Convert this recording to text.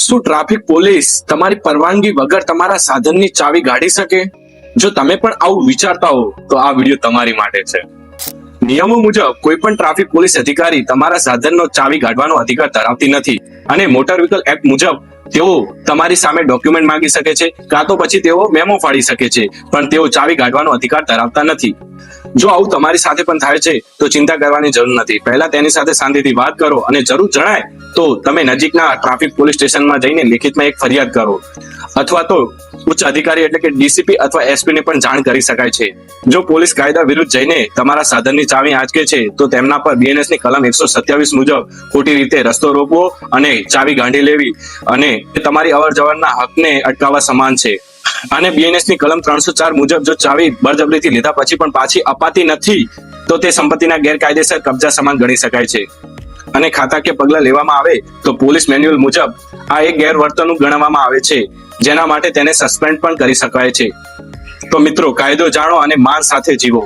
શું traffic police તમારી પરવાનગી વગર તમારા સાધનની ચાવી કાઢી શકે? જો તમે પણ આવું વિચારતા હો તો આ વિડીયો તમારી માટે છે. નિયમો મુજબ કોઈ પણ ટ્રાફિક પોલીસ અધિકારી તમારા સાધનનો ચાવી કાઢવાનો અધિકાર ધરાવતી નથી અને મોટર વ્હીકલ એક્ટ મુજબ તેઓ તમારી સામે ડોક્યુમેન્ટ માંગી શકે છે, કાં તો પછી તેઓ મેમો ફાડી શકે છે, પણ તેઓ ચાવી કાઢવાનો અધિકાર ધરાવતા નથી. જો આવું તમારી સાથે પણ થાય છે તો ચિંતા કરવાની જરૂર નથી. પહેલા તેની સાથે શાંતિથી વાત કરો અને જરૂર જણાય તો તમે નજીકના ટ્રાફિક પોલીસ સ્ટેશનમાં જઈને લિખિતમાં એક ફરિયાદ કરો, અથવા તો ઉચ્ચ અધિકારી એટલે કે ડીસીપી અથવા એસપી ને પણ જાણ કરી શકાય છે. જો પોલીસ કાયદા વિરુદ્ધ જઈને તમારા સાધનની ચાવી આંચકે છે તો તેમના પર બીએનએસ ની કલમ 127 મુજબ ખોટી રીતે રસ્તો રોકવો અને ચાવી ગાંઠી લેવી અને તમારી અવર જવરના હકને અટકાવવા સમાન છે. અને બીએનએસ ની કલમ 304 મુજબ જો ચાવી બળજબરીથી લીધા પછી પણ પાછી અપાતી નથી તો તે સંપત્તિના ગેરકાયદેસર કબજા સમાન ગણી શકાય છે અને ખાતાકીય પગલાં લેવામાં આવે તો પોલીસ મેન્યુઅલ મુજબ આ એક ગેરવર્તણૂક ગણવામાં આવે છે, જેના માટે તેને સસ્પેન્ડ પણ કરી શકાય છે. તો મિત્રો, કાયદો જાણો અને માન સાથે જીવો.